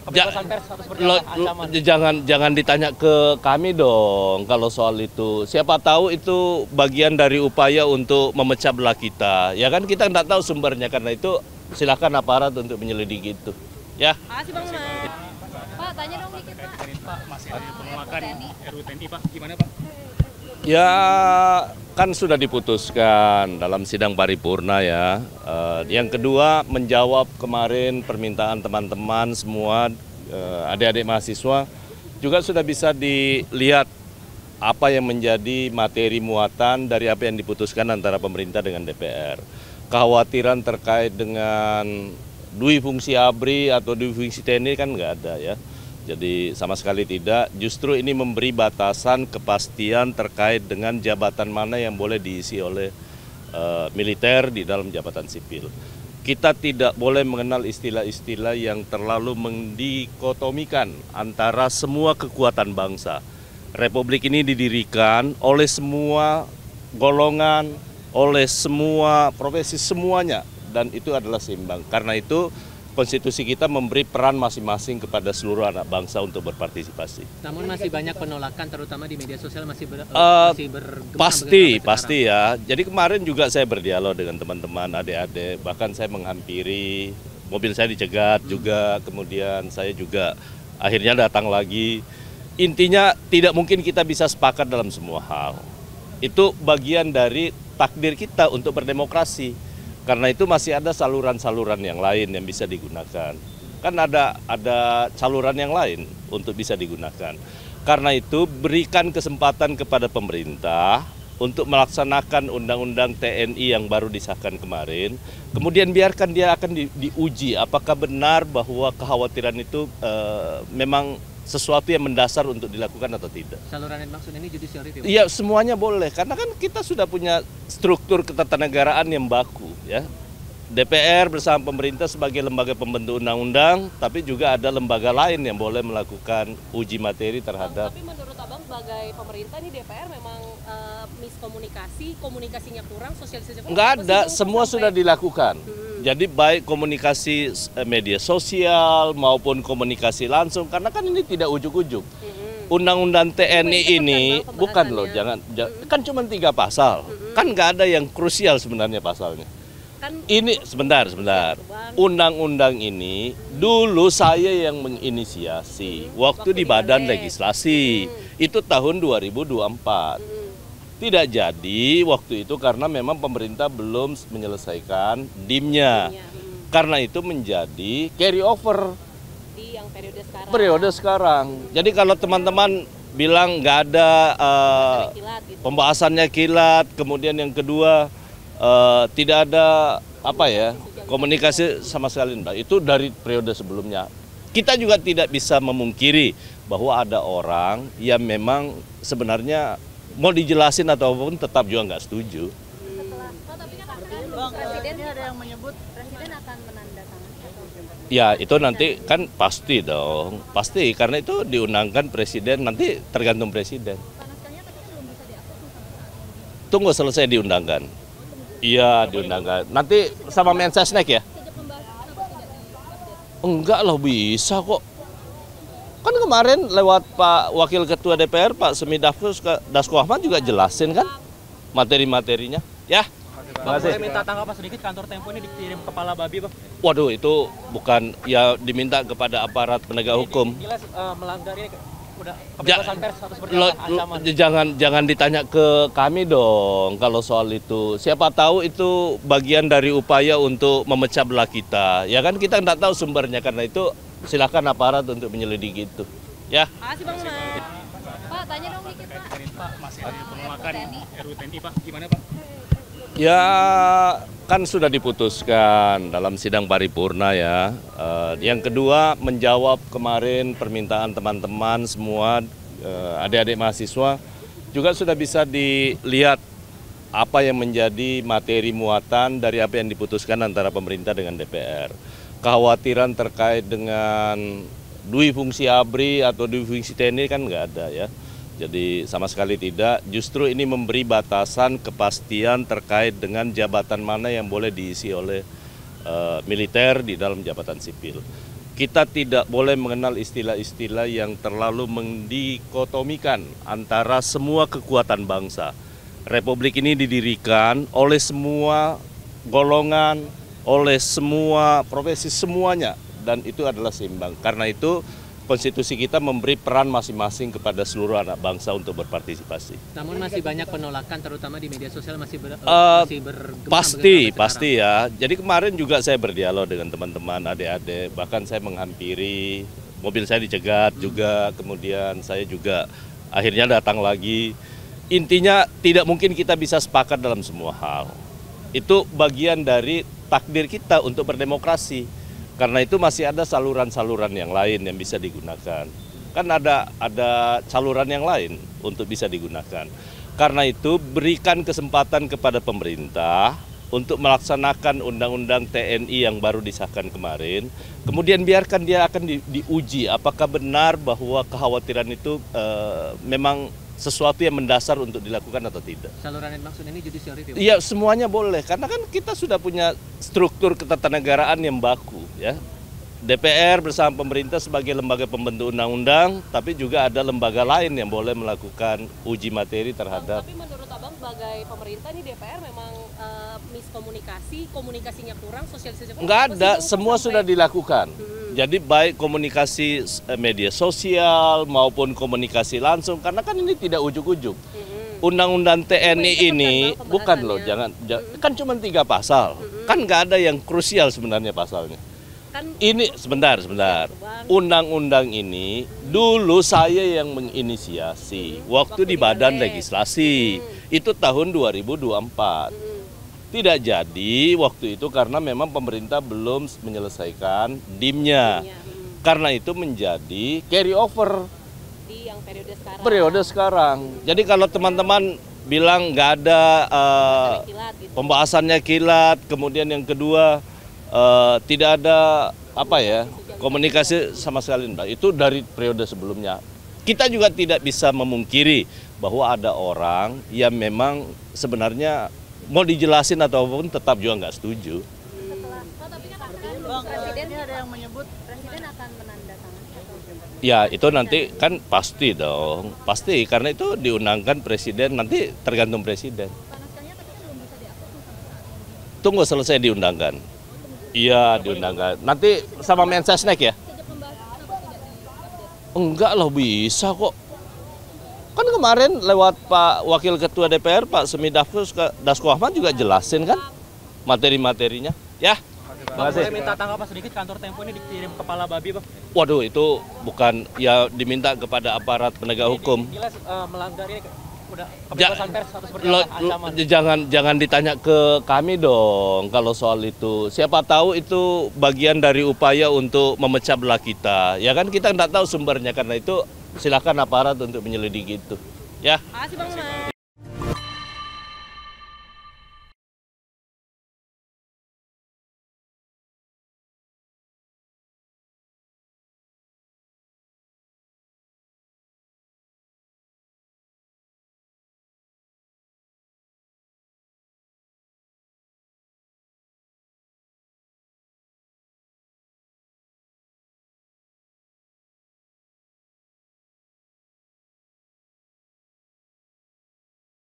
kebebasan pers atau seperti apa ancaman? Jangan ditanya ke kami dong kalau soal itu. Siapa tahu itu bagian dari upaya untuk memecah belah kita. Ya kan kita nggak tahu sumbernya, karena itu silakan aparat untuk menyelidiki itu. Ya. Makasih Bang Mas. Pak, tanya dong dikit Pak. Pak, masih ada penolakan RUU TNI Pak, gimana Pak? Ya kan sudah diputuskan dalam sidang paripurna ya. Yang kedua, menjawab kemarin permintaan teman-teman semua, adik-adik mahasiswa juga sudah bisa dilihat apa yang menjadi materi muatan dari apa yang diputuskan antara pemerintah dengan DPR. Kekhawatiran terkait dengan dui fungsi ABRI atau dui fungsi TNI kan nggak ada ya. Jadi sama sekali tidak, justru ini memberi batasan kepastian terkait dengan jabatan mana yang boleh diisi oleh militer di dalam jabatan sipil. Kita tidak boleh mengenal istilah-istilah yang terlalu mendikotomikan antara semua kekuatan bangsa. Republik ini didirikan oleh semua golongan, oleh semua profesi, semuanya, dan itu adalah seimbang. Karena itu konstitusi kita memberi peran masing-masing kepada seluruh anak bangsa untuk berpartisipasi. Namun masih banyak penolakan, terutama di media sosial masih bergema. Pasti ya. Jadi kemarin juga saya berdialog dengan teman-teman, adik-adik, bahkan saya menghampiri, mobil saya dicegat juga, kemudian saya juga akhirnya datang lagi. Intinya tidak mungkin kita bisa sepakat dalam semua hal. Itu bagian dari takdir kita untuk berdemokrasi. Karena itu masih ada saluran-saluran yang lain yang bisa digunakan. Kan ada saluran yang lain untuk bisa digunakan. Karena itu berikan kesempatan kepada pemerintah untuk melaksanakan undang-undang TNI yang baru disahkan kemarin. Kemudian biarkan dia akan diuji apakah benar bahwa kekhawatiran itu memang sesuatu yang mendasar untuk dilakukan atau tidak. Saluran yang maksud ini judicial review? Iya, semuanya boleh, karena kan kita sudah punya struktur ketatanegaraan yang baku ya. DPR bersama pemerintah sebagai lembaga pembentuk undang-undang, tapi juga ada lembaga lain yang boleh melakukan uji materi terhadap. Tapi menurut Abang sebagai pemerintah nih DPR memang miskomunikasi, komunikasinya kurang, sosialisasinya kurang? Enggak ada, semua sudah dilakukan. Jadi baik komunikasi media sosial maupun komunikasi langsung, karena kan ini tidak ujuk-ujuk. Undang-undang TNI ini bukan loh, kan cuma 3 pasal, kan nggak ada yang krusial sebenarnya pasalnya. Ini sebentar. Undang-undang ini dulu saya yang menginisiasi waktu di Badan Legislasi. Itu tahun 2024. Tidak jadi waktu itu karena memang pemerintah belum menyelesaikan DIM-nya. Karena itu menjadi carry over di yang periode sekarang. Jadi kalau teman-teman bilang nggak ada pembahasannya kilat, kemudian yang kedua tidak ada komunikasi sama sekali, itu dari periode sebelumnya. Kita juga tidak bisa memungkiri bahwa ada orang yang memang sebenarnya mau dijelasin atau apapun tetap juga nggak setuju. Tapi kan Presiden ada yang menyebut Presiden akan menandatangani. Ya itu nanti kan pasti dong, pasti karena itu diundangkan Presiden, nanti tergantung Presiden. Tunggu selesai diundangkan. Iya diundangkan. Nanti sama Mensesnek ya? Enggak lah, bisa kok. Kan kemarin lewat Pak Wakil Ketua DPR Pak Semi Dasko Ahmad juga jelasin kan materi-materinya. Ya. Bang, boleh minta tanggapan sedikit, kantor Tempo ini dikirim kepala babi, Bang? Waduh, itu bukan ya diminta kepada aparat penegak hukum. Jelas melanggar ini udah kebebasan pers atau seperti apa ancaman? Jangan ditanya ke kami dong kalau soal itu. Siapa tahu itu bagian dari upaya untuk memecah belah kita. Ya kan kita nggak tahu sumbernya, karena itu silakan aparat untuk menyelidiki itu. Ya. Makasih Bang Mas. Pak, tanya dong dikit Pak. Pak, masih ada penolakan RUU TNI Pak, gimana Pak? Ya kan sudah diputuskan dalam sidang paripurna ya. Yang kedua, menjawab kemarin permintaan teman-teman semua, adik-adik mahasiswa juga sudah bisa dilihat apa yang menjadi materi muatan dari apa yang diputuskan antara pemerintah dengan DPR. Kekhawatiran terkait dengan dui fungsi ABRI atau dui fungsi TNI kan nggak ada ya. Jadi sama sekali tidak, justru ini memberi batasan kepastian terkait dengan jabatan mana yang boleh diisi oleh militer di dalam jabatan sipil. kita tidak boleh mengenal istilah-istilah yang terlalu mendikotomikan antara semua kekuatan bangsa. Republik ini didirikan oleh semua golongan, oleh semua profesi, semuanya, dan itu adalah seimbang. Karena itu konstitusi kita memberi peran masing-masing kepada seluruh anak bangsa untuk berpartisipasi. Namun masih banyak penolakan, terutama di media sosial masih bergema. Pasti ya. Jadi kemarin juga saya berdialog dengan teman-teman, adik-adik, bahkan saya menghampiri, mobil saya dicegat juga, kemudian saya juga akhirnya datang lagi. Intinya tidak mungkin kita bisa sepakat dalam semua hal. Itu bagian dari takdir kita untuk berdemokrasi. Karena itu masih ada saluran-saluran yang lain yang bisa digunakan. Kan ada saluran yang lain untuk bisa digunakan. Karena itu berikan kesempatan kepada pemerintah untuk melaksanakan undang-undang TNI yang baru disahkan kemarin. Kemudian biarkan dia akan diuji apakah benar bahwa kekhawatiran itu memang sesuatu yang mendasar untuk dilakukan atau tidak. Saluran yang maksud ini judicial review? Iya, semuanya boleh, karena kan kita sudah punya struktur ketatanegaraan yang baku, ya. DPR bersama pemerintah sebagai lembaga pembentuk undang-undang, tapi juga ada lembaga lain yang boleh melakukan uji materi terhadap. Tapi menurut Abang sebagai pemerintah ini DPR memang komunikasinya kurang, sosialisasinya kurang? Enggak ada, semua sudah dilakukan. Jadi baik komunikasi media sosial maupun komunikasi langsung, karena kan ini tidak ujuk-ujuk. Undang-undang TNI ini bukan loh, kan cuma 3 pasal, kan nggak ada yang krusial sebenarnya pasalnya. Ini sebentar. Undang-undang ini dulu saya yang menginisiasi waktu di Badan Legislasi. Itu tahun 2024. Tidak jadi waktu itu karena memang pemerintah belum menyelesaikan DIM-nya. Karena itu menjadi carry over di yang periode sekarang. Jadi kalau teman-teman bilang nggak ada pembahasannya kilat, kemudian yang kedua tidak ada komunikasi sama sekali, Mbak. Itu dari periode sebelumnya. Kita juga tidak bisa memungkiri bahwa ada orang yang memang sebenarnya mau dijelasin ataupun tetap juga nggak setuju. Tapi kan Presiden ada yang menyebut Presiden akan menandatangani. Ya itu nanti kan pasti dong, pasti karena itu diundangkan Presiden, nanti tergantung Presiden. Tunggu selesai diundangkan. Iya diundangkan. Nanti sama Mensesnek ya? Enggak lah, bisa kok. Kan kemarin lewat Pak Wakil Ketua DPR, Pak Semi Dasko Ahmad juga jelasin kan materi-materinya. Ya, terima kasih. Saya minta tanggapan sedikit, kantor Tempo ini dikirim kepala babi, Bang. Waduh, itu bukan ya diminta kepada aparat penegak hukum. Jelas melanggar ini udah kebebasan pers atau seperti apa ancaman. Jangan ditanya ke kami dong kalau soal itu. Siapa tahu itu bagian dari upaya untuk memecah belah kita. Ya kan kita nggak tahu sumbernya, karena itu silakan aparat untuk menyelidiki itu. Ya. Makasih Bang.